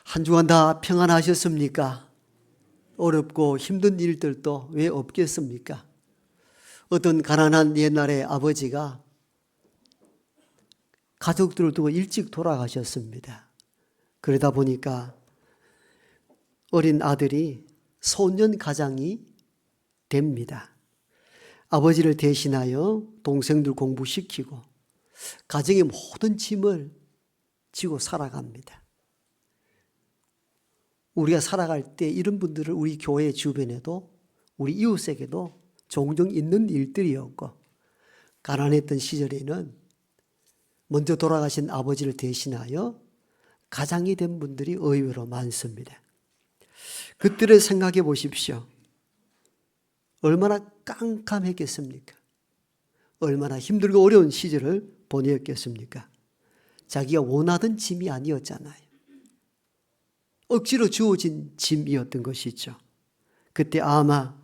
한 주간 다 평안하셨습니까? 어렵고 힘든 일들도 왜 없겠습니까? 어떤 가난한 옛날의 아버지가 가족들을 두고 일찍 돌아가셨습니다. 그러다 보니까 어린 아들이 소년 가장이 됩니다. 아버지를 대신하여 동생들 공부시키고 가정의 모든 짐을 지고 살아갑니다. 우리가 살아갈 때 이런 분들을 우리 교회 주변에도 우리 이웃에게도 종종 있는 일들이었고, 가난했던 시절에는 먼저 돌아가신 아버지를 대신하여 가장이 된 분들이 의외로 많습니다. 그때를 생각해 보십시오. 얼마나 깜깜했겠습니까? 얼마나 힘들고 어려운 시절을 보냈겠습니까? 자기가 원하던 짐이 아니었잖아요. 억지로 주어진 짐이었던 것이죠. 그때 아마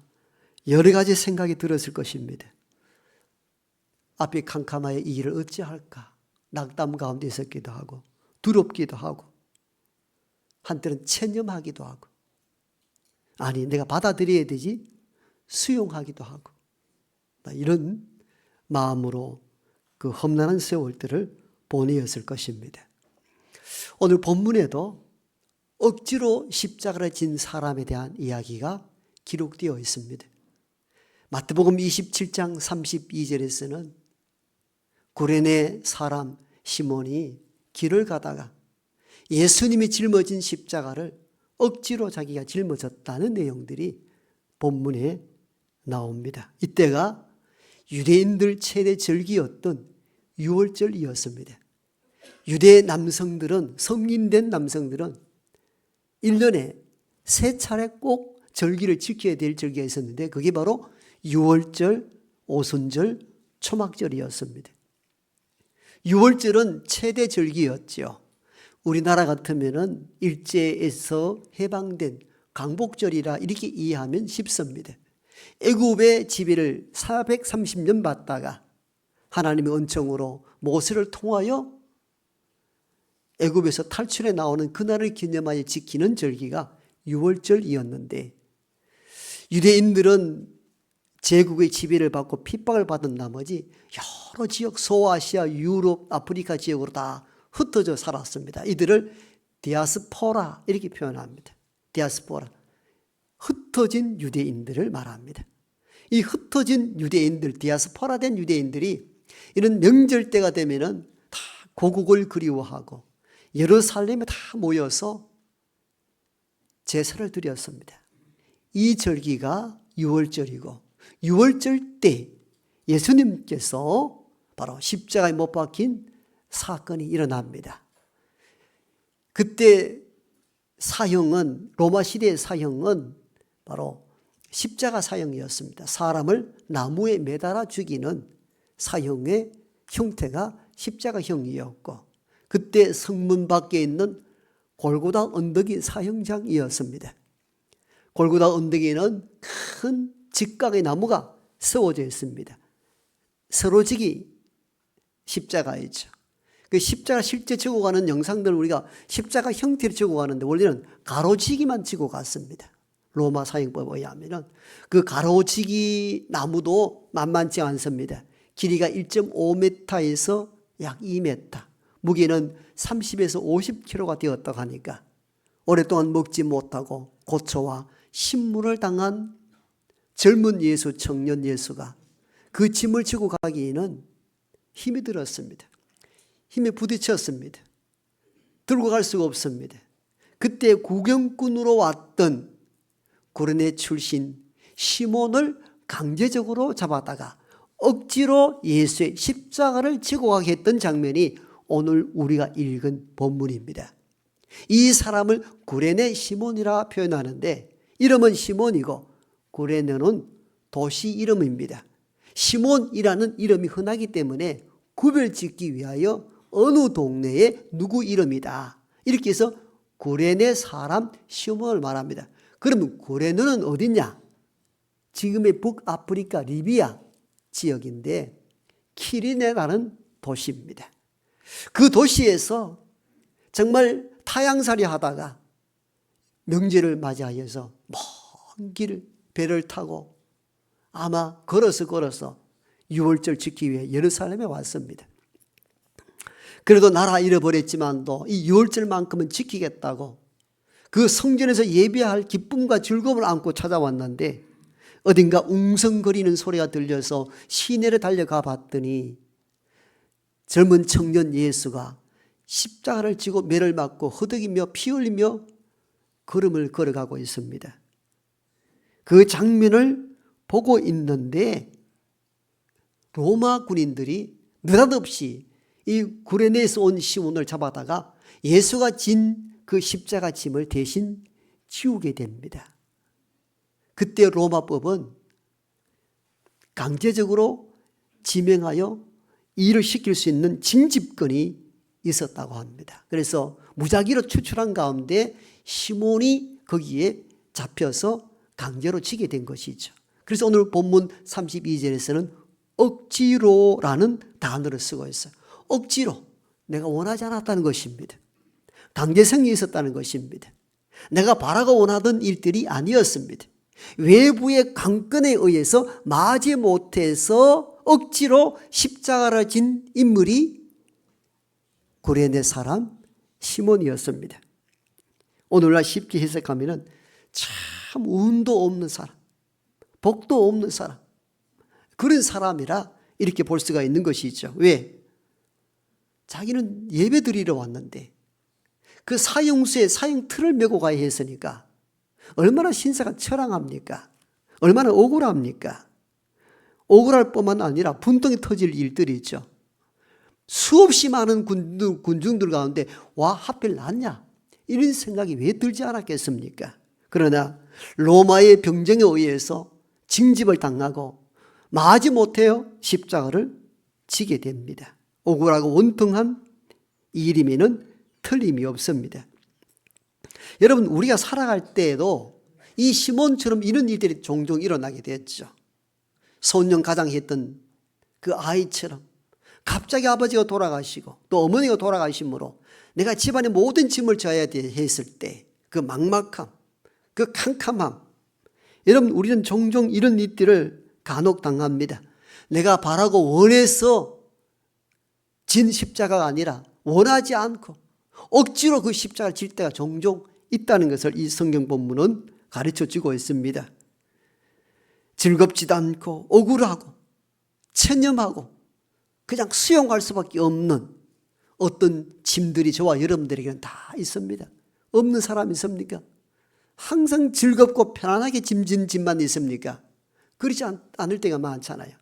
여러 가지 생각이 들었을 것입니다. 앞이 캄캄하여 이 일을 어찌할까? 낙담 가운데 있었기도 하고 두렵기도 하고 한때는 체념하기도 하고, 아니 내가 받아들여야 되지 수용하기도 하고, 이런 마음으로 그 험난한 세월들을 보내었을 것입니다. 오늘 본문에도 억지로 십자가를 진 사람에 대한 이야기가 기록되어 있습니다. 마태복음 27장 32절에서는 구레네 사람 시몬이 길을 가다가 예수님이 짊어진 십자가를 억지로 자기가 짊어졌다는 내용들이 본문에 나옵니다. 이때가 유대인들 최대 절기였던 유월절이었습니다. 유대 남성들은, 성인된 남성들은 1년에 3차례 꼭 절기를 지켜야 될 절기가 있었는데 그게 바로 유월절, 오순절, 초막절이었습니다. 유월절은 최대 절기였죠. 우리나라 같으면은 일제에서 해방된 광복절이라 이렇게 이해하면 쉽습니다. 애굽의 지배를 430년 받다가 하나님의 은총으로 모세를 통하여 애굽에서 탈출해 나오는 그날을 기념하여 지키는 절기가 유월절이었는데, 유대인들은 제국의 지배를 받고 핍박을 받은 나머지 여러 지역, 소아시아, 유럽, 아프리카 지역으로 다 흩어져 살았습니다. 이들을 디아스포라 이렇게 표현합니다. 디아스포라, 흩어진 유대인들을 말합니다. 이 흩어진 유대인들, 디아스포라된 유대인들이 이런 명절 때가 되면은 다 고국을 그리워하고 예루살렘에 다 모여서 제사를 드렸습니다. 이 절기가 유월절이고, 유월절 때 예수님께서 바로 십자가에 못 박힌 사건이 일어납니다. 그때 사형은, 로마 시대의 사형은 바로 십자가 사형이었습니다. 사람을 나무에 매달아 죽이는 사형의 형태가 십자가형이었고, 그때 성문 밖에 있는 골고다 언덕이 사형장이었습니다. 골고다 언덕에는 큰 직각의 나무가 세워져 있습니다. 서로지기 십자가이죠. 그 십자가 실제 지고 가는 영상들 우리가 십자가 형태로 지고 가는데 원래는 가로지기만 지고 갔습니다. 로마 사형법에 의하면 그 가로지기 나무도 만만치 않습니다. 길이가 1.5m에서 약 2m, 무게는 30에서 50kg가 되었다고 하니까 오랫동안 먹지 못하고 고초와 신문을 당한 젊은 예수, 청년 예수가 그 짐을 지고 가기에는 힘이 들었습니다. 힘에 부딪혔습니다. 들고 갈 수가 없습니다. 그때 구경꾼으로 왔던 구레네 출신 시몬을 강제적으로 잡았다가 억지로 예수의 십자가를 지고 가게 했던 장면이 오늘 우리가 읽은 본문입니다. 이 사람을 구레네 시몬이라 표현하는데 이름은 시몬이고 구레네는 도시 이름입니다. 시몬이라는 이름이 흔하기 때문에 구별짓기 위하여 어느 동네에 누구 이름이다 이렇게 해서 구레네 사람 시몬을 말합니다. 그러면 구레네는 어디냐? 지금의 북아프리카 리비아 지역인데 키리네라는 도시입니다. 그 도시에서 정말 타향살이 하다가 명절을 맞이하여서 먼 길 배를 타고 아마 걸어서 유월절 지키기 위해 예루살렘에 왔습니다. 그래도 나라 잃어버렸지만도 이 유월절만큼은 지키겠다고 그 성전에서 예배할 기쁨과 즐거움을 안고 찾아왔는데 어딘가 웅성거리는 소리가 들려서 시내로 달려가 봤더니 젊은 청년 예수가 십자가를 지고 매를 맞고 허덕이며 피 흘리며 걸음을 걸어가고 있습니다. 그 장면을 보고 있는데 로마 군인들이 느닷없이 이 구레네에서 온 시몬을 잡아다가 예수가 진 그 십자가 짐을 대신 지우게 됩니다. 그때 로마법은 강제적으로 지명하여 일을 시킬 수 있는 징집권이 있었다고 합니다. 그래서 무작위로 추출한 가운데 시몬이 거기에 잡혀서 강제로 지게 된 것이죠. 그래서 오늘 본문 32절에서는 억지로라는 단어를 쓰고 있어요. 억지로, 내가 원하지 않았다는 것입니다. 강제성이 있었다는 것입니다. 내가 바라고 원하던 일들이 아니었습니다. 외부의 강권에 의해서 마지 못해서 억지로 십자가를 진 인물이 구레네 사람 시몬이었습니다. 오늘날 쉽게 해석하면 참 운도 없는 사람, 복도 없는 사람, 그런 사람이라 이렇게 볼 수가 있는 것이죠. 왜? 자기는 예배 드리러 왔는데 그 사형수에 사형 틀을 메고 가야 했으니까 얼마나 신사가 처량합니까? 얼마나 억울합니까? 억울할 뿐만 아니라 분통이 터질 일들이죠. 수없이 많은 군중들 가운데 와 하필 낫냐? 이런 생각이 왜 들지 않았겠습니까? 그러나 로마의 병정에 의해서 징집을 당하고 마지 못해요 십자가를 지게 됩니다. 억울하고 원통한 일임에는 틀림이 없습니다. 여러분, 우리가 살아갈 때에도 이 시몬처럼 이런 일들이 종종 일어나게 됐죠. 소년 가장했던 그 아이처럼 갑자기 아버지가 돌아가시고 또 어머니가 돌아가심으로 내가 집안의 모든 짐을 져야 했을 때 그 막막함, 그 캄캄함, 여러분 우리는 종종 이런 일들을 간혹 당합니다. 내가 바라고 원해서 진 십자가가 아니라 원하지 않고 억지로 그 십자가를 질 때가 종종 있다는 것을 이 성경 본문은 가르쳐주고 있습니다. 즐겁지도 않고 억울하고 체념하고 그냥 수용할 수밖에 없는 어떤 짐들이 저와 여러분들에게는 다 있습니다. 없는 사람이 있습니까? 항상 즐겁고 편안하게 짐진 짐만 있습니까? 그렇지 않을 때가 많잖아요.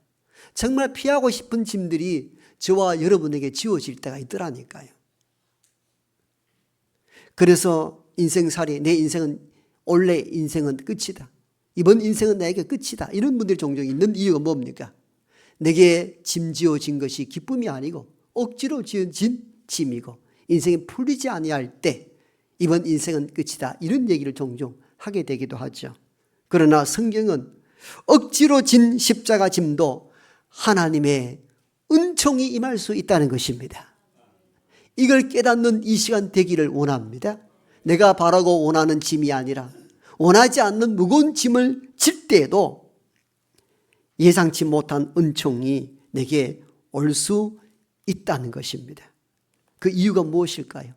정말 피하고 싶은 짐들이 저와 여러분에게 지워질 때가 있더라니까요. 그래서 인생살이, 내 인생은 원래 인생은 끝이다, 이번 인생은 나에게 끝이다, 이런 분들이 종종 있는 이유가 뭡니까? 내게 짐지어진 것이 기쁨이 아니고 억지로 지어진 짐이고 인생이 풀리지 아니할 때 이번 인생은 끝이다, 이런 얘기를 종종 하게 되기도 하죠. 그러나 성경은 억지로 진 십자가 짐도 하나님의 은총이 임할 수 있다는 것입니다. 이걸 깨닫는 이 시간 되기를 원합니다. 내가 바라고 원하는 짐이 아니라 원하지 않는 무거운 짐을 질 때에도 예상치 못한 은총이 내게 올 수 있다는 것입니다. 그 이유가 무엇일까요?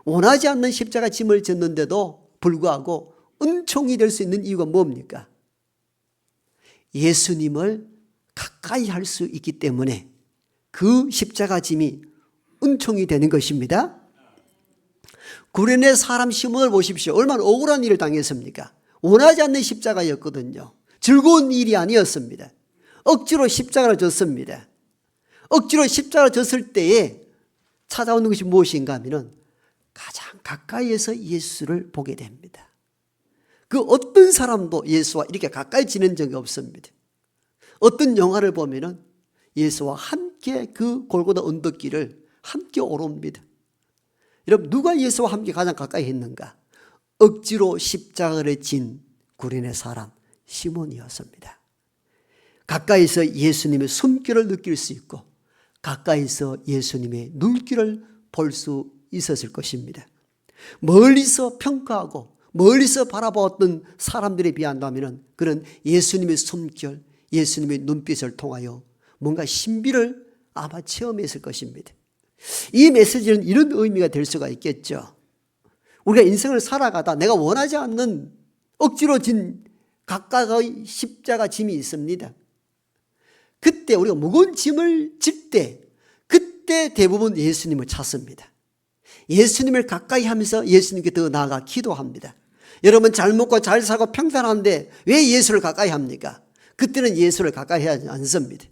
원하지 않는 십자가 짐을 졌는데도 불구하고 은총이 될 수 있는 이유가 뭡니까? 예수님을 가까이 할 수 있기 때문에 그 십자가 짐이 은총이 되는 것입니다. 구레네 사람 시몬을 보십시오. 얼마나 억울한 일을 당했습니까? 원하지 않는 십자가였거든요. 즐거운 일이 아니었습니다. 억지로 십자가를 졌습니다. 억지로 십자가를 졌을 때에 찾아오는 것이 무엇인가 하면 가장 가까이에서 예수를 보게 됩니다. 그 어떤 사람도 예수와 이렇게 가까이 지낸 적이 없습니다. 어떤 영화를 보면은 예수와 함께 그 골고다 언덕길을 함께 오릅니다. 여러분, 누가 예수와 함께 가장 가까이 했는가? 억지로 십자가를 진 구레네 사람 시몬이었습니다. 가까이서 예수님의 숨결을 느낄 수 있고 가까이서 예수님의 눈길을 볼 수 있었을 것입니다. 멀리서 평가하고 멀리서 바라보았던 사람들에 비한다면 그런 예수님의 숨결, 예수님의 눈빛을 통하여 뭔가 신비를 아마 체험했을 것입니다. 이 메시지는 이런 의미가 될 수가 있겠죠. 우리가 인생을 살아가다 내가 원하지 않는 억지로 진 각각의 십자가 짐이 있습니다. 그때 우리가 무거운 짐을 질 때 그때 대부분 예수님을 찾습니다. 예수님을 가까이 하면서 예수님께 더 나아가 기도합니다. 여러분 잘 먹고 잘 사고 평탄한데 왜 예수를 가까이 합니까? 그때는 예수를 가까이 하지 않습니다.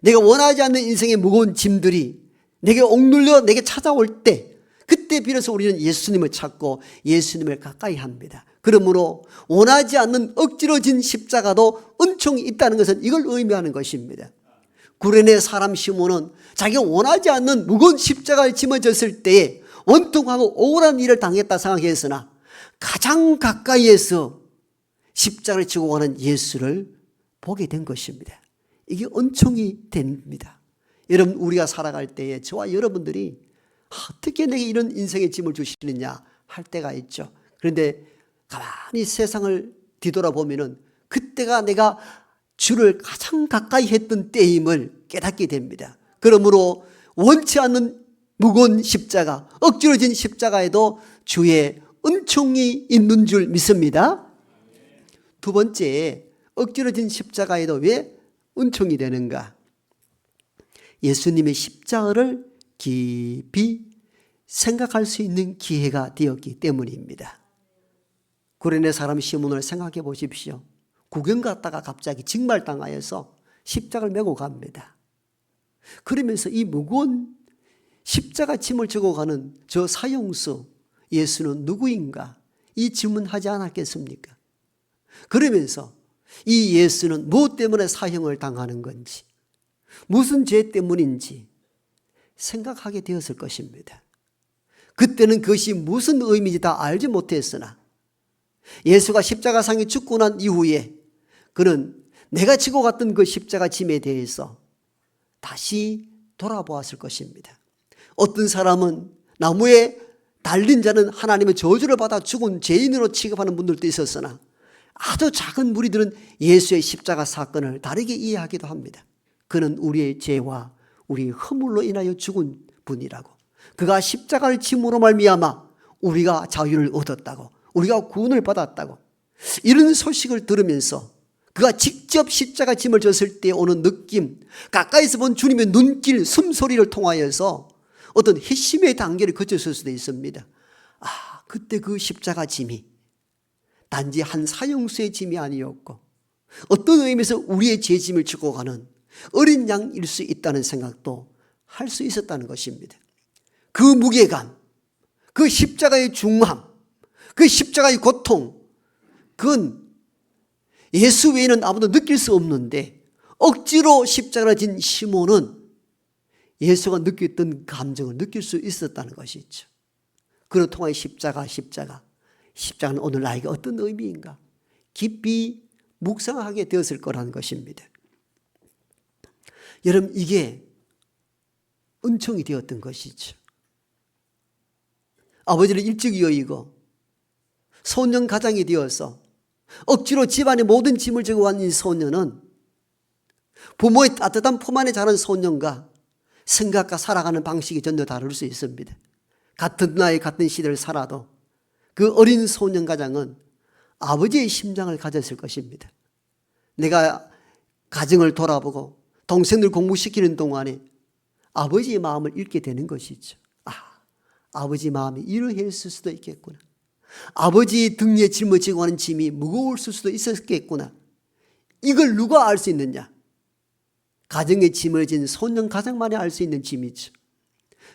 내가 원하지 않는 인생의 무거운 짐들이 내게 억눌려 내게 찾아올 때 그때 비로소 우리는 예수님을 찾고 예수님을 가까이 합니다. 그러므로 원하지 않는 억지로 진 십자가도 은총이 있다는 것은 이걸 의미하는 것입니다. 구레네 사람 시몬은 자기가 원하지 않는 무거운 십자가를 짊어졌을 때에 원통하고 억울한 일을 당했다 생각했으나 가장 가까이에서 십자가를 지고 가는 예수를 보게 된 것입니다. 이게 은총이 됩니다. 여러분 우리가 살아갈 때에 저와 여러분들이 어떻게 내게 이런 인생의 짐을 주시느냐 할 때가 있죠. 그런데 가만히 세상을 뒤돌아보면 그때가 내가 주를 가장 가까이 했던 때임을 깨닫게 됩니다. 그러므로 원치 않는 무거운 십자가, 억지로 진 십자가에도 주의 은총이 있는 줄 믿습니다. 두 번째, 억지로 진 십자가에도 왜 은총이 되는가? 예수님의 십자가를 깊이 생각할 수 있는 기회가 되었기 때문입니다. 구레네 사람 시몬을 생각해 보십시오. 구경 갔다가 갑자기 직말당하여서 십자가를 메고 갑니다. 그러면서 이 무거운 십자가 짐을 지고 가는 저 사형수 예수는 누구인가? 이 질문하지 않았겠습니까? 그러면서 이 예수는 무엇 때문에 사형을 당하는 건지, 무슨 죄 때문인지 생각하게 되었을 것입니다. 그때는 그것이 무슨 의미인지 다 알지 못했으나 예수가 십자가상에 죽고 난 이후에 그는 내가 지고 갔던 그 십자가 짐에 대해서 다시 돌아보았을 것입니다. 어떤 사람은 나무에 달린 자는 하나님의 저주를 받아 죽은 죄인으로 취급하는 분들도 있었으나 아주 작은 무리들은 예수의 십자가 사건을 다르게 이해하기도 합니다. 그는 우리의 죄와 우리의 허물로 인하여 죽은 분이라고, 그가 십자가를 짐으로 말미암아 우리가 자유를 얻었다고, 우리가 구원을 받았다고, 이런 소식을 들으면서 그가 직접 십자가 짐을 졌을 때 오는 느낌, 가까이서 본 주님의 눈길, 숨소리를 통하여서 어떤 회심의 단계를 거쳤을 수도 있습니다. 그때 그 십자가 짐이 단지 한 사형수의 짐이 아니었고 어떤 의미에서 우리의 죄짐을 지고 가는 어린 양일 수 있다는 생각도 할 수 있었다는 것입니다. 그 무게감, 그 십자가의 중함, 그 십자가의 고통, 그건 예수 외에는 아무도 느낄 수 없는데 억지로 십자가를 진 시몬은 예수가 느꼈던 감정을 느낄 수 있었다는 것이죠. 그로 통하여 십자가는 오늘 나에게 어떤 의미인가 깊이 묵상하게 되었을 거라는 것입니다. 여러분, 이게 은총이 되었던 것이죠. 아버지를 일찍 여의고 소년 가장이 되어서 억지로 집안의 모든 짐을 지고 간 이 소년은 부모의 따뜻한 품 안에 자란 소년과 생각과 살아가는 방식이 전혀 다를 수 있습니다. 같은 나이 같은 시대를 살아도 그 어린 소년 가장은 아버지의 심장을 가졌을 것입니다. 내가 가정을 돌아보고 동생들 공부시키는 동안에 아버지의 마음을 읽게 되는 것이죠. 아버지 마음이 이러했을 수도 있겠구나. 아버지 등에 짊어지고 가는 짐이 무거웠을 수도 있었겠구나. 이걸 누가 알 수 있느냐? 가정에 짐을 진 소년 가장만이 알 수 있는 짐이죠.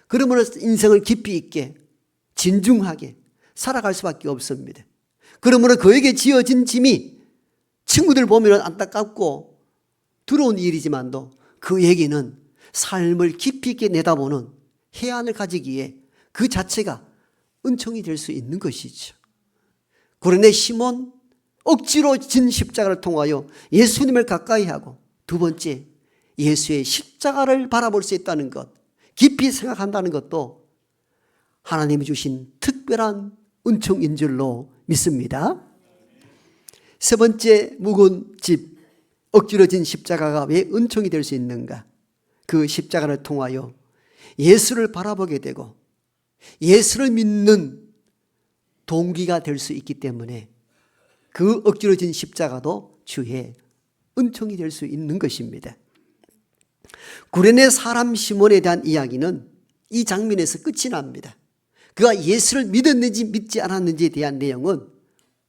그러므로 인생을 깊이 있게 진중하게 살아갈 수밖에 없습니다. 그러므로 그에게 지어진 짐이 친구들 보면 안타깝고 두려운 일이지만도 그에게는 삶을 깊이 있게 내다보는 해안을 가지기에 그 자체가 은총이 될 수 있는 것이죠. 그러나 시몬, 억지로 진 십자가를 통하여 예수님을 가까이 하고, 두 번째 예수의 십자가를 바라볼 수 있다는 것, 깊이 생각한다는 것도 하나님이 주신 특별한 은총인 줄로 믿습니다. 세 번째 묵은 집, 억지로 진 십자가가 왜 은총이 될 수 있는가? 그 십자가를 통하여 예수를 바라보게 되고 예수를 믿는 동기가 될 수 있기 때문에 그 억지로 진 십자가도 주의 은총이 될 수 있는 것입니다. 구레네 사람 시몬에 대한 이야기는 이 장면에서 끝이 납니다. 그가 예수를 믿었는지 믿지 않았는지에 대한 내용은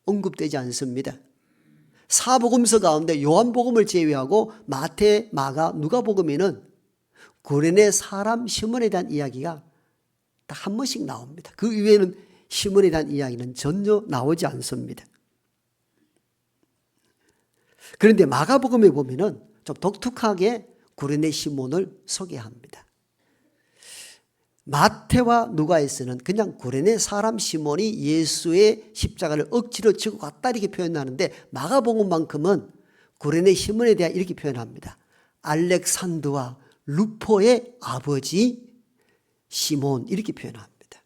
언급되지 않습니다. 사복음서 가운데 요한복음을 제외하고 마태, 마가, 누가복음에는 구레네 사람 시몬에 대한 이야기가 딱 한 번씩 나옵니다. 그 이외에는 시몬에 대한 이야기는 전혀 나오지 않습니다. 그런데 마가복음에 보면은 좀 독특하게 구레네 시몬을 소개합니다. 마태와 누가에서는 그냥 구레네 사람 시몬이 예수의 십자가를 억지로 지고 갔다 이렇게 표현하는데 마가복음만큼은 구레네 시몬에 대해 이렇게 표현합니다. 알렉산더와 루포의 아버지 시몬 이렇게 표현합니다.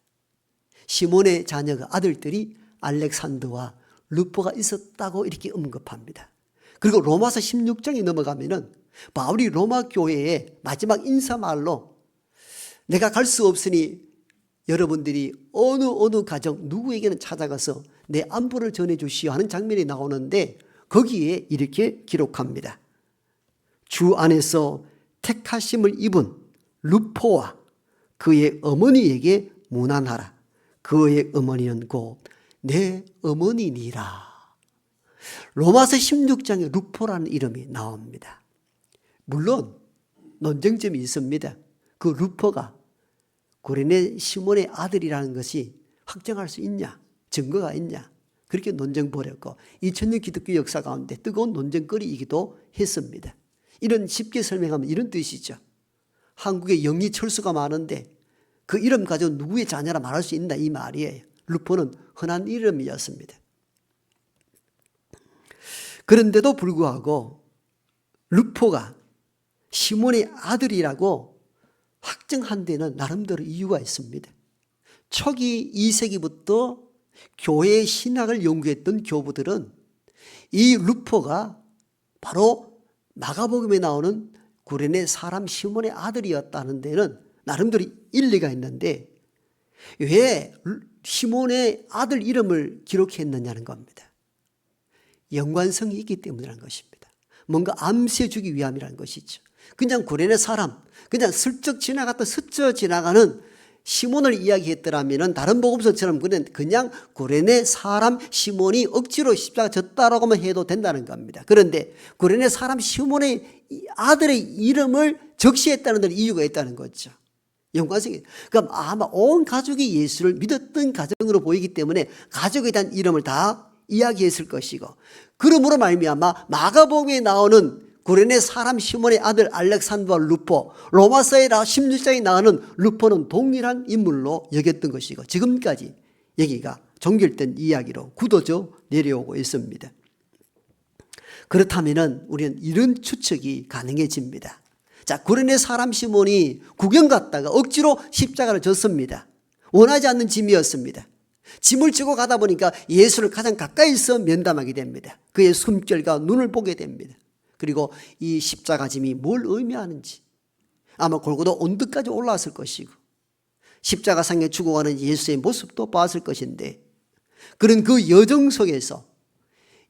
시몬의 자녀가 아들들이 알렉산더와 루포가 있었다고 이렇게 언급합니다. 그리고 로마서 16장에 넘어가면은 바울이 로마 교회의 마지막 인사말로 내가 갈 수 없으니 여러분들이 어느 가정 누구에게는 찾아가서 내 안부를 전해주시오 하는 장면이 나오는데 거기에 이렇게 기록합니다. 주 안에서 택하심을 입은 루포와 그의 어머니에게 문안하라. 그의 어머니는 곧 내 어머니니라. 로마서 16장에 루포라는 이름이 나옵니다. 물론 논쟁점이 있습니다. 그 루포가 구레네 시몬의 아들이라는 것이 확정할 수 있냐, 증거가 있냐, 그렇게 논쟁 벌였고 2000년 기독교 역사 가운데 뜨거운 논쟁거리이기도 했습니다. 이런 쉽게 설명하면 이런 뜻이죠. 한국에 영리 철수가 많은데 그 이름 가지고 누구의 자녀라 말할 수 있나 이 말이에요. 루포는 흔한 이름이었습니다. 그런데도 불구하고 루포가 시몬의 아들이라고 확정한 데는 나름대로 이유가 있습니다. 초기 2세기부터 교회의 신학을 연구했던 교부들은 이 루포가 바로 마가복음에 나오는 구레네 사람 시몬의 아들이었다는 데는 나름대로 일리가 있는데 왜 시몬의 아들 이름을 기록했느냐는 겁니다. 연관성이 있기 때문이라는 것입니다. 뭔가 암시해주기 위함이라는 것이죠. 그냥 구레네 사람, 그냥 슬쩍 지나갔다 스쳐 지나가는 시몬을 이야기했더라면 다른 복음서처럼 그냥 구레네 사람 시몬이 억지로 십자가 졌다라고만 해도 된다는 겁니다. 그런데 구레네 사람 시몬의 아들의 이름을 적시했다는 데는 이유가 있다는 거죠. 연관성이. 그럼 아마 온 가족이 예수를 믿었던 가정으로 보이기 때문에 가족에 대한 이름을 다 이야기했을 것이고 그러므로 말미암아 마가복음에 나오는 구레네 사람 시몬의 아들 알렉산더와 루포, 로마서의 16장에 나오는 루포는 동일한 인물로 여겼던 것이고 지금까지 여기가 종결된 이야기로 굳어져 내려오고 있습니다. 그렇다면 우리는 이런 추측이 가능해집니다. 자, 구레네 사람 시몬이 구경 갔다가 억지로 십자가를 졌습니다. 원하지 않는 짐이었습니다. 짐을 지고 가다 보니까 예수를 가장 가까이서 면담하게 됩니다. 그의 숨결과 눈을 보게 됩니다. 그리고 이 십자가 짐이 뭘 의미하는지 아마 골고다 언덕까지 올라왔을 것이고 십자가상에 죽어가는 예수의 모습도 봤을 것인데 그런 그 여정 속에서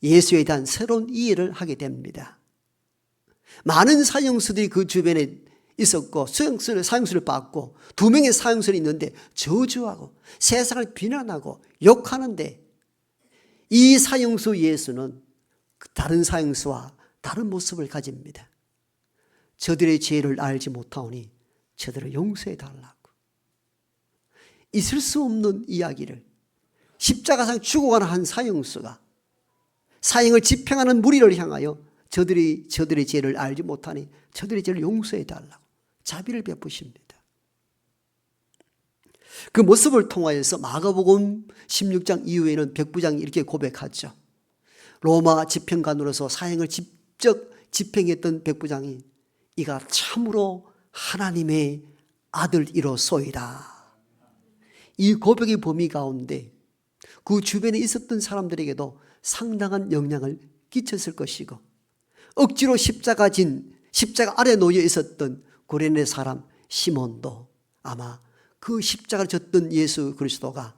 예수에 대한 새로운 이해를 하게 됩니다. 많은 사형수들이 그 주변에 있었고 사형수를 받고 2명의 사형수들이 있는데 저주하고 세상을 비난하고 욕하는데 이 사형수 예수는 다른 사형수와 다른 모습을 가집니다. 저들의 죄를 알지 못하오니 저들을 용서해 달라고. 있을 수 없는 이야기를 십자가상 죽어가는 한 사형수가 사형을 집행하는 무리를 향하여 저들의 죄를 알지 못하니 저들의 죄를 용서해 달라고 자비를 베푸십니다. 그 모습을 통하여서 마가복음 16장 이후에는 백부장이 이렇게 고백하죠. 로마 집행관으로서 사형을 직접 집행했던 백부장이 이가 참으로 하나님의 아들이로소이다. 이 고백의 범위 가운데 그 주변에 있었던 사람들에게도 상당한 영향을 끼쳤을 것이고, 억지로 십자가 아래 놓여 있었던 구레네 사람 시몬도 아마 그 십자가를 졌던 예수 그리스도가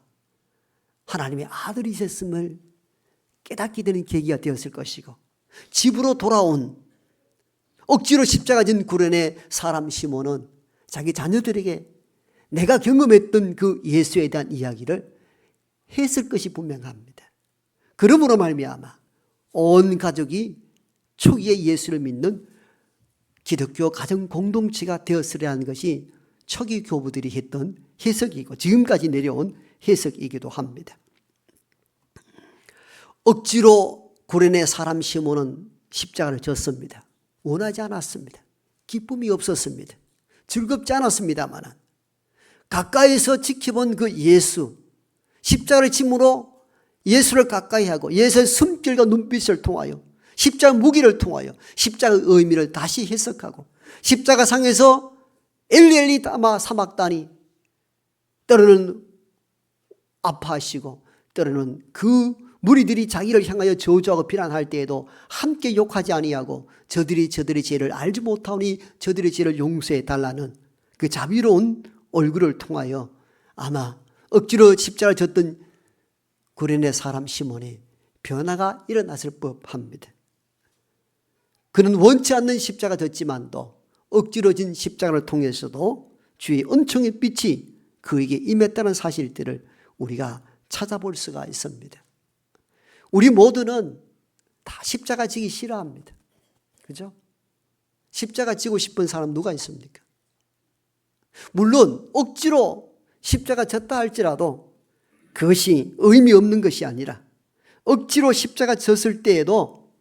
하나님의 아들이셨음을 깨닫게 되는 계기가 되었을 것이고, 집으로 돌아온 억지로 십자가 진 구레네 사람 시몬은 자기 자녀들에게 내가 경험했던 그 예수에 대한 이야기를 했을 것이 분명합니다. 그러므로 말미암아 온 가족이 초기에 예수를 믿는 기독교 가정 공동체가 되었으려 하는 것이 초기 교부들이 했던 해석이고 지금까지 내려온 해석이기도 합니다. 억지로 구레네 사람 시몬은 십자가를 졌습니다. 원하지 않았습니다. 기쁨이 없었습니다. 즐겁지 않았습니다만 가까이서 지켜본 그 예수, 십자가를 짐으로 예수를 가까이 하고 예수의 숨결과 눈빛을 통하여 십자가 무기를 통하여 십자가의 의미를 다시 해석하고 십자가 상에서 엘리 다마 사막다니, 때로는 아파하시고 때로는 그 무리들이 자기를 향하여 저주하고 비난할 때에도 함께 욕하지 아니하고 저들이 죄를 알지 못하오니 저들의 죄를 용서해 달라는 그 자비로운 얼굴을 통하여 아마 억지로 십자가를 졌던 구레네 사람 시몬의 변화가 일어났을 법합니다. 그는 원치 않는 십자가 졌지만도 억지로 진 십자가를 통해서도 주의 은총의 빛이 그에게 임했다는 사실들을 우리가 찾아볼 수가 있습니다. 우리 모두는 다 십자가 지기 싫어합니다. 그죠? 십자가 지고 싶은 사람 누가 있습니까? 물론 억지로 십자가 졌다 할지라도 그것이 의미 없는 것이 아니라 억지로 십자가 졌을 때에도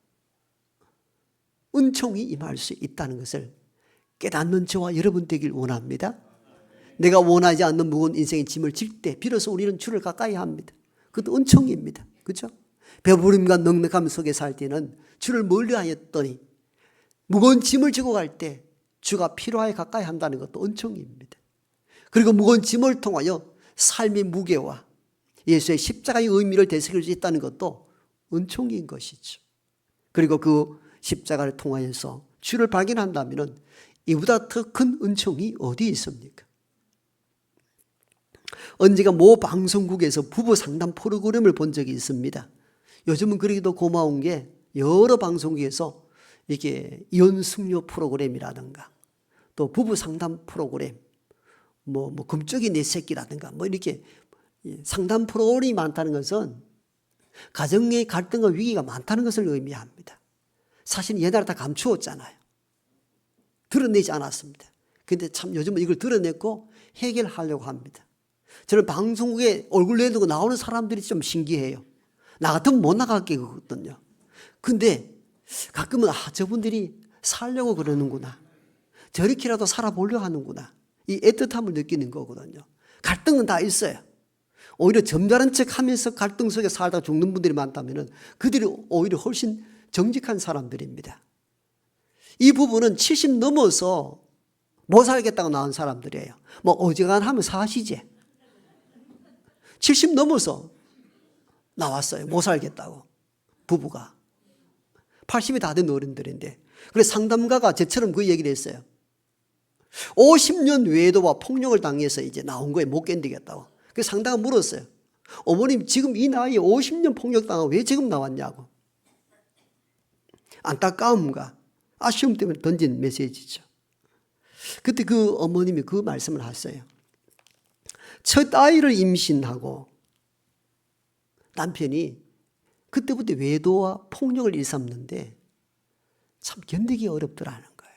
은총이 임할 수 있다는 것을 깨닫는 저와 여러분 되길 원합니다. 내가 원하지 않는 무거운 인생의 짐을 질 때 비로소 우리는 주를 가까이 합니다. 그것도 은총입니다. 그렇죠? 배부름과 넉넉함 속에 살 때는 주를 멀리하였더니 무거운 짐을 지고 갈 때 주가 필요하여 가까이 한다는 것도 은총입니다. 그리고 무거운 짐을 통하여 삶의 무게와 예수의 십자가의 의미를 되새길 수 있다는 것도 은총인 것이죠. 그리고 그 십자가를 통하여서 주를 발견한다면 이보다 더 큰 은총이 어디 있습니까? 언제가 모 방송국에서 부부 상담 프로그램을 본 적이 있습니다. 요즘은 그러기도 고마운 게 여러 방송국에서 이렇게 이혼 승려 프로그램이라든가 또 부부 상담 프로그램, 뭐 금쪽이 내 새끼라든가 뭐 이렇게 상담 프로그램이 많다는 것은 가정의 갈등과 위기가 많다는 것을 의미합니다. 사실 옛날에 다 감추었잖아요. 드러내지 않았습니다. 그런데 참 요즘은 이걸 드러냈고 해결하려고 합니다. 저는 방송국에 얼굴 내두고 나오는 사람들이 좀 신기해요. 나 같으면 못 나가겠거든요. 근데 가끔은 저분들이 살려고 그러는구나. 저렇게라도 살아보려고 하는구나. 이 애틋함을 느끼는 거거든요. 갈등은 다 있어요. 오히려 점잖은 척하면서 갈등 속에 살다가 죽는 분들이 많다면 그들이 오히려 훨씬 정직한 사람들입니다. 이 부부는 70 넘어서 못 살겠다고 나온 사람들이에요. 뭐 어지간하면 사시지. 70 넘어서 나왔어요. 못 살겠다고. 부부가. 80이 다 된 어른들인데. 그래서 상담가가 저처럼 그 얘기를 했어요. 50년 외도와 폭력을 당해서 이제 나온 거에 못 견디겠다고. 그래서 상담가 물었어요. 어머님 지금 이 나이에 50년 폭력당하고 왜 지금 나왔냐고. 안타까움과 아쉬움 때문에 던진 메시지죠. 그때 그 어머님이 그 말씀을 하셨어요. 첫 아이를 임신하고 남편이 그때부터 외도와 폭력을 일삼는데 참 견디기 어렵더라는 거예요.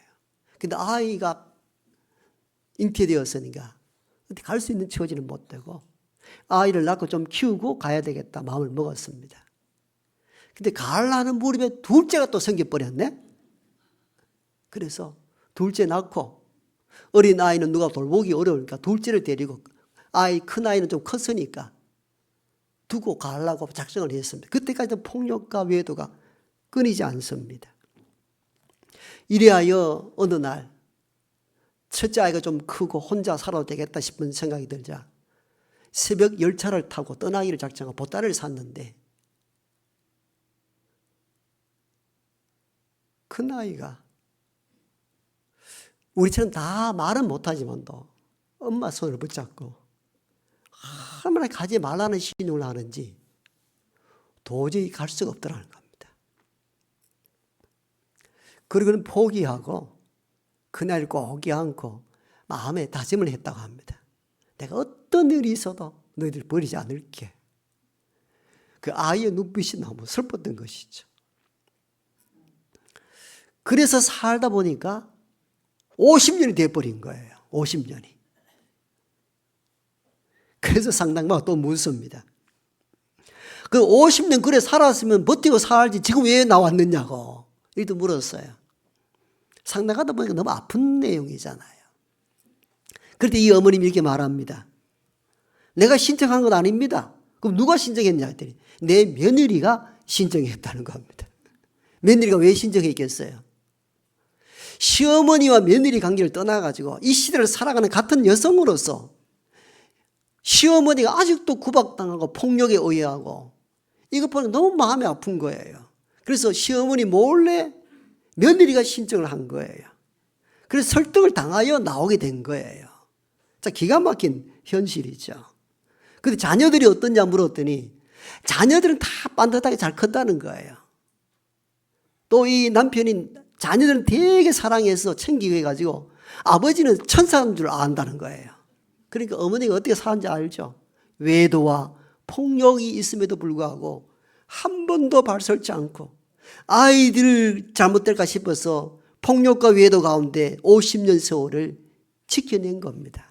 근데 아이가 잉태되었으니까 갈 수 있는 처지는 못 되고 아이를 낳고 좀 키우고 가야 되겠다 마음을 먹었습니다. 근데 가려는 무렵에 둘째가 또 생겨버렸네. 그래서 둘째 낳고 어린 아이는 누가 돌보기 어려우니까 둘째를 데리고 큰 아이는 좀 컸으니까 두고 가려고 작정을 했습니다. 그때까지는 폭력과 외도가 끊이지 않습니다. 이래하여 어느 날 첫째 아이가 좀 크고 혼자 살아도 되겠다 싶은 생각이 들자 새벽 열차를 타고 떠나기를 작정하고 보따리를 샀는데 큰 아이가 우리처럼 다 말은 못하지만도 엄마 손을 붙잡고 얼마나 가지 말라는 신용을 하는지 도저히 갈 수가 없더라는 겁니다. 그리고는 포기하고 그날 꼭 껴안고 마음에 다짐을 했다고 합니다. 내가 어떤 일이 있어도 너희들 버리지 않을게. 그 아이의 눈빛이 너무 슬펐던 것이죠. 그래서 살다 보니까 50년이 돼버린 거예요. 50년이. 그래서 상당마다 또 묻습니다. 그 50년 그래 살았으면 버티고 살지 지금 왜 나왔느냐고 이렇게 물었어요. 상담하다 보니까 너무 아픈 내용이잖아요. 그런데 이 어머님이 이렇게 말합니다. 내가 신청한 건 아닙니다. 그럼 누가 신청했냐 했더니 내 며느리가 신청했다는 겁니다. 며느리가 왜 신청했겠어요? 시어머니와 며느리 관계를 떠나가지고 이 시대를 살아가는 같은 여성으로서 시어머니가 아직도 구박당하고 폭력에 의해하고 이것 보면 너무 마음이 아픈 거예요. 그래서 시어머니 몰래 며느리가 신청을 한 거예요. 그래서 설득을 당하여 나오게 된 거예요. 자, 기가 막힌 현실이죠. 근데 자녀들이 어떠냐 물었더니 자녀들은 다 빤듯하게 잘 컸다는 거예요. 또 이 남편이 자녀들은 되게 사랑해서 챙기고 해가지고 아버지는 천사인 줄 안다는 거예요. 그러니까 어머니가 어떻게 사는지 알죠. 외도와 폭력이 있음에도 불구하고 한 번도 발설치 않고 아이들 잘못될까 싶어서 폭력과 외도 가운데 50년 세월을 지켜낸 겁니다.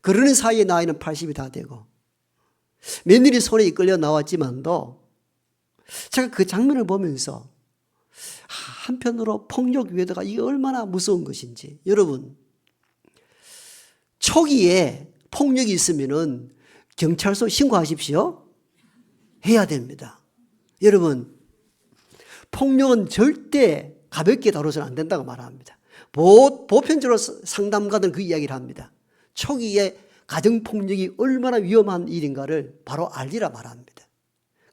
그러는 사이에 나이는 80이 다 되고 며느리 손에 이끌려 나왔지만도 제가 그 장면을 보면서 한편으로 폭력 외도가 이게 얼마나 무서운 것인지. 여러분, 초기에 폭력이 있으면은 경찰서 신고하십시오. 해야 됩니다. 여러분, 폭력은 절대 가볍게 다뤄서는 안 된다고 말합니다. 보편적으로 상담가들은 그 이야기를 합니다. 초기에 가정폭력이 얼마나 위험한 일인가를 바로 알리라 말합니다.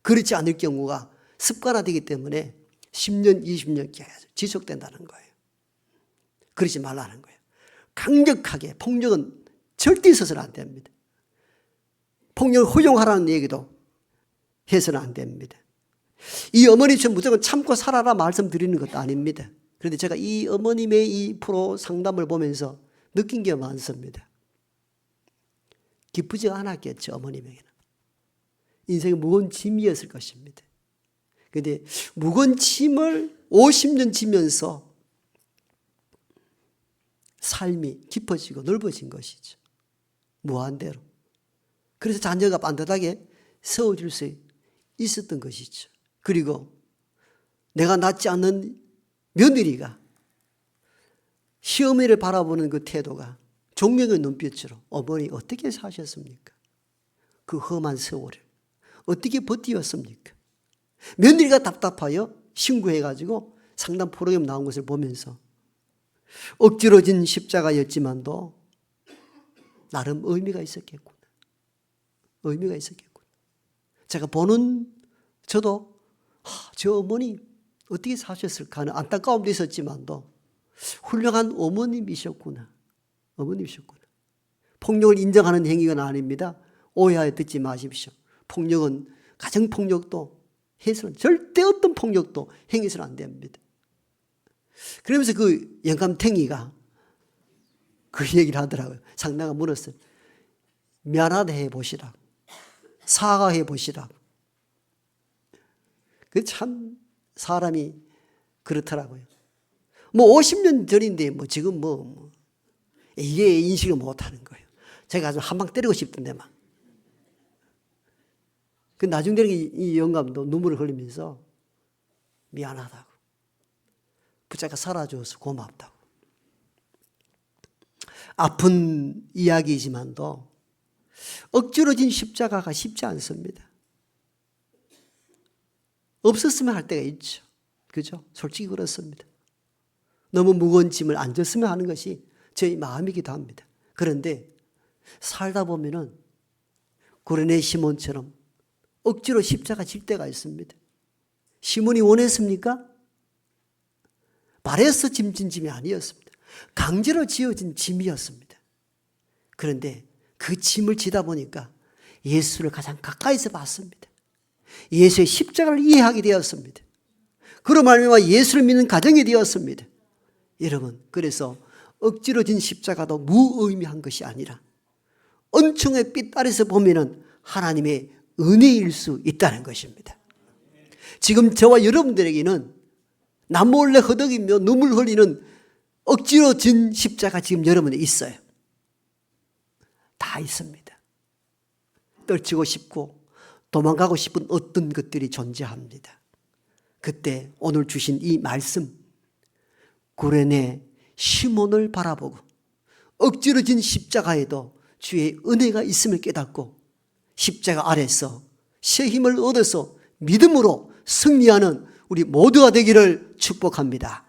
그렇지 않을 경우가 습관화되기 때문에 10년, 20년 계속 지속된다는 거예요. 그러지 말라는 거예요. 강력하게 폭력은 절대 있어서는 안 됩니다. 폭력을 허용하라는 얘기도 해서는 안 됩니다. 이 어머니처럼 무조건 참고 살아라 말씀드리는 것도 아닙니다. 그런데 제가 이 어머님의 이 프로 상담을 보면서 느낀 게 많습니다. 기쁘지 않았겠죠, 어머님에게는. 인생이 무거운 짐이었을 것입니다. 그런데 무거운 짐을 50년 지면서 삶이 깊어지고 넓어진 것이죠. 무한대로. 그래서 자녀가 반듯하게 세워질 수 있었던 것이죠. 그리고 내가 낳지 않는 며느리가 시어머니를 바라보는 그 태도가 존경의 눈빛으로 어머니 어떻게 사셨습니까? 그 험한 세월을 어떻게 버티었습니까? 며느리가 답답하여 신고해가지고 상담 프로그램 나온 것을 보면서 억지로 진 십자가였지만도 나름 의미가 있었겠구나. 의미가 있었겠구나. 제가 보는 저도 저 어머니 어떻게 사셨을까 하는 안타까움도 있었지만도 훌륭한 어머님이셨구나. 어머님이셨구나. 폭력을 인정하는 행위가 아닙니다. 오해하여 듣지 마십시오. 폭력은 가정폭력도 해서는 절대 어떤 폭력도 행해서는 안 됩니다. 그러면서 그 영감탱이가 그 얘기를 하더라고요. 상대가 물었어요. 미안하다 해보시라. 사과해보시라. 그 참 사람이 그렇더라고요. 뭐 50년 전인데 뭐 지금 이게 인식을 못하는 거예요. 제가 아주 한 방 때리고 싶던데 막. 그 나중 되는 이 영감도 눈물을 흘리면서 미안하다고. 부자가 살아줘서 고맙다고. 아픈 이야기이지만도 억지로 진 십자가가 쉽지 않습니다. 없었으면 할 때가 있죠. 그죠? 솔직히 그렇습니다. 너무 무거운 짐을 안 졌으면 하는 것이 저희 마음이기도 합니다. 그런데 살다 보면은 구레네 시몬처럼 억지로 십자가 질 때가 있습니다. 시몬이 원했습니까? 바래서 짐진 짐이 아니었습니다. 강제로 지어진 짐이었습니다. 그런데 그 짐을 지다 보니까 예수를 가장 가까이서 봤습니다. 예수의 십자가를 이해하게 되었습니다. 그로 말미암아 예수를 믿는 가정이 되었습니다. 여러분, 그래서 억지로 진 십자가도 무의미한 것이 아니라 은총의 빛 아래서 보면은 하나님의 은혜일 수 있다는 것입니다. 지금 저와 여러분들에게는 남몰래 허덕이며 눈물 흘리는 억지로 진 십자가 지금 여러분에 있어요. 다 있습니다. 떨치고 싶고 도망가고 싶은 어떤 것들이 존재합니다. 그때 오늘 주신 이 말씀, 구레네 시몬을 바라보고 억지로 진 십자가에도 주의 은혜가 있음을 깨닫고 십자가 아래서 새 힘을 얻어서 믿음으로 승리하는 우리 모두가 되기를 축복합니다.